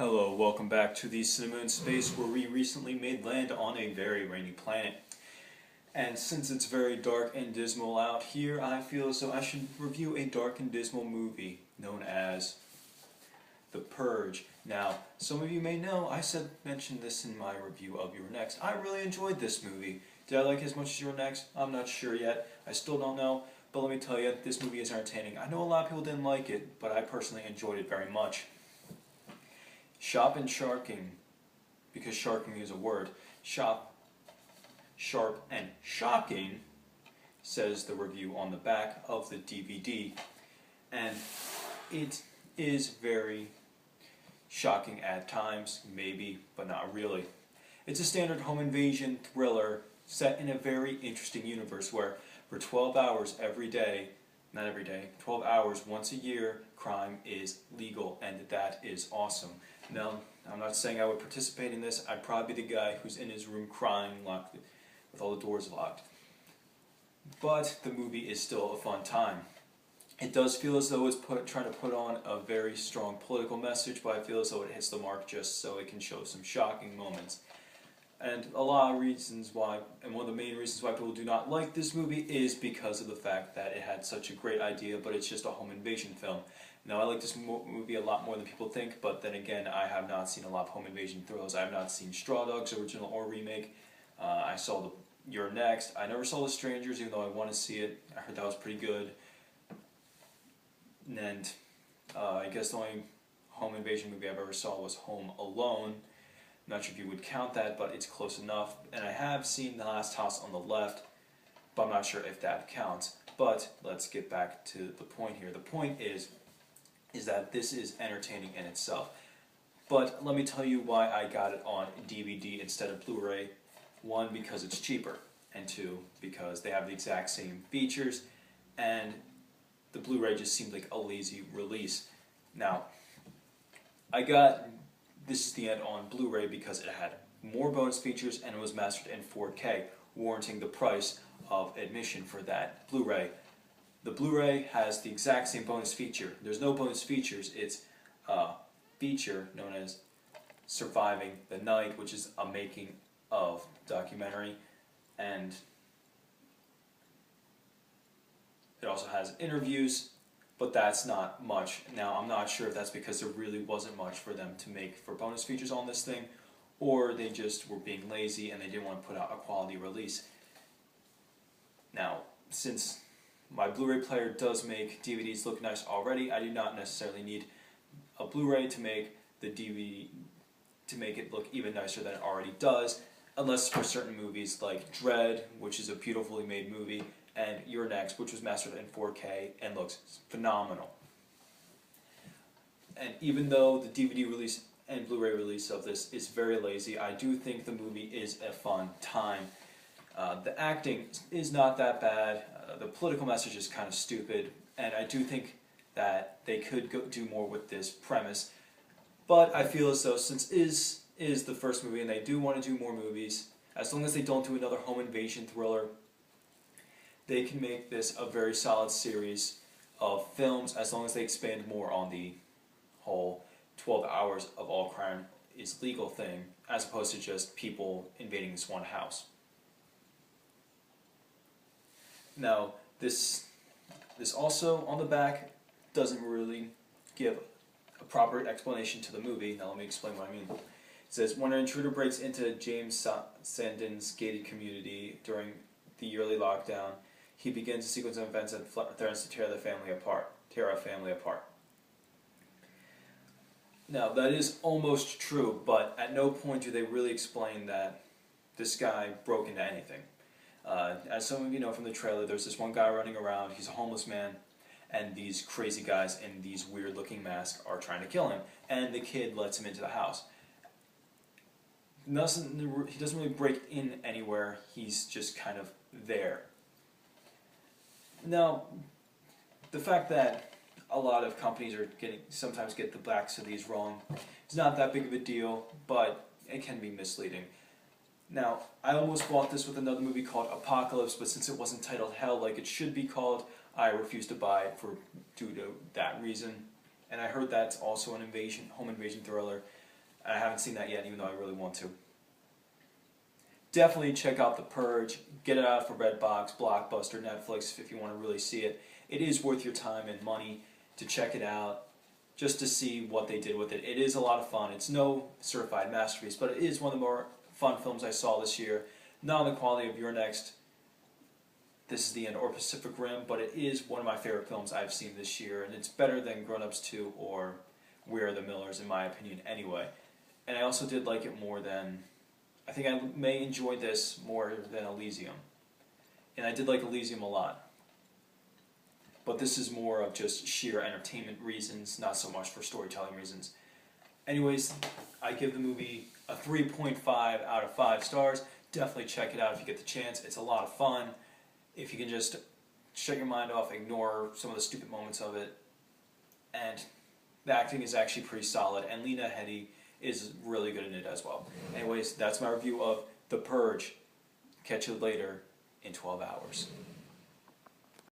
Hello, welcome back to the Cinema in Space, where we recently made land on a very rainy planet. And since it's very dark and dismal out here, I feel as though I should review a dark and dismal movie known as The Purge. Now, some of you may know, I mentioned this in my review of Your Next. I really enjoyed this movie. Did I like it as much as Your Next? I'm not sure yet. I still don't know. But let me tell you, this movie is entertaining. I know a lot of people didn't like it, but I personally enjoyed it very much. Shop and sharking, because sharking is a word. Shop, sharp, and shocking, says the review on the back of the DVD. And it is very shocking at times, maybe, but not really. It's a standard home invasion thriller set in a very interesting universe where for 12 hours every day, not every day, 12 hours once a year, crime is legal, and that is awesome. Now, I'm not saying I would participate in this. I'd probably be the guy who's in his room crying locked, with all the doors locked. But the movie is still a fun time. It does feel as though it's trying to put on a very strong political message, but I feel as though it hits the mark just so it can show some shocking moments. And a lot of reasons why, and one of the main reasons why people do not like this movie is because of the fact that it had such a great idea, but it's just a home invasion film. Now, I like this movie a lot more than people think, but then again, I have not seen a lot of home invasion thrillers. I have not seen Straw Dogs, original or remake. I saw Your Next. I never saw The Strangers, even though I want to see it. I heard that was pretty good. And I guess the only home invasion movie I've ever saw was Home Alone. I'm not sure if you would count that, but it's close enough. And I have seen The Last House on the Left, but I'm not sure if that counts. But let's get back to the point here. The point is that this is entertaining in itself. But let me tell you why I got it on DVD instead of Blu-ray. One, because it's cheaper. And two, because they have the exact same features. And the Blu-ray just seemed like a lazy release. Now, I got This Is the End on Blu-ray because it had more bonus features and it was mastered in 4K, warranting the price of admission for that Blu-ray. The Blu-ray has the exact same bonus feature. There's no bonus features. It's a feature known as Surviving the Night, which is a making of documentary, and it also has interviews, but that's not much. Now, I'm not sure if that's because there really wasn't much for them to make for bonus features on this thing, or they just were being lazy and they didn't want to put out a quality release. Now, since my Blu-ray player does make DVDs look nice already, I do not necessarily need a Blu-ray to make the DVD to make it look even nicer than it already does, unless for certain movies like Dread, which is a beautifully made movie, and Your Next, which was mastered in 4K and looks phenomenal. And even though the DVD release and Blu-ray release of this is very lazy, I do think the movie is a fun time. The acting is not that bad, the political message is kind of stupid, and I do think that they could do more with this premise. But I feel as though since is the first movie and they do want to do more movies, as long as they don't do another home invasion thriller, they can make this a very solid series of films as long as they expand more on the whole 12 hours of all crime is legal thing, as opposed to just people invading this one house. Now, this also on the back doesn't really give a proper explanation to the movie. Now let me explain what I mean. It says, when an intruder breaks into James Sandin's gated community during the yearly lockdown, he begins a sequence of events that threatens to tear a family apart. Now, that is almost true, but at no point do they really explain that this guy broke into anything. As some of you know from the trailer, there's this one guy running around, he's a homeless man, and these crazy guys in these weird-looking masks are trying to kill him, and the kid lets him into the house. He doesn't really break in anywhere, he's just kind of there. Now, the fact that a lot of companies are sometimes get the backs of these wrong is not that big of a deal, but it can be misleading. Now, I almost bought this with another movie called Apocalypse, but since it wasn't titled Hell like it should be called, I refused to buy it due to that reason. And I heard that's also an home invasion thriller. I haven't seen that yet, even though I really want to. Definitely check out The Purge. Get it out for Redbox, Blockbuster, Netflix if you want to really see it. It is worth your time and money to check it out, just to see what they did with it. It is a lot of fun. It's no certified masterpiece, but it is one of the more fun films I saw this year. Not on the quality of Your Next, This Is the End, or Pacific Rim, but it is one of my favorite films I've seen this year, and it's better than Grown Ups 2 or We Are the Millers, in my opinion, anyway. And I also did like it more than... I think I may enjoy this more than Elysium. And I did like Elysium a lot. But this is more of just sheer entertainment reasons, not so much for storytelling reasons. Anyways, I give the movie a 3.5 out of 5 stars. Definitely check it out if you get the chance. It's a lot of fun. If you can just shut your mind off, ignore some of the stupid moments of it. And the acting is actually pretty solid. And Lena Headey is really good in it as well. Anyways, that's my review of The Purge. Catch you later in 12 hours.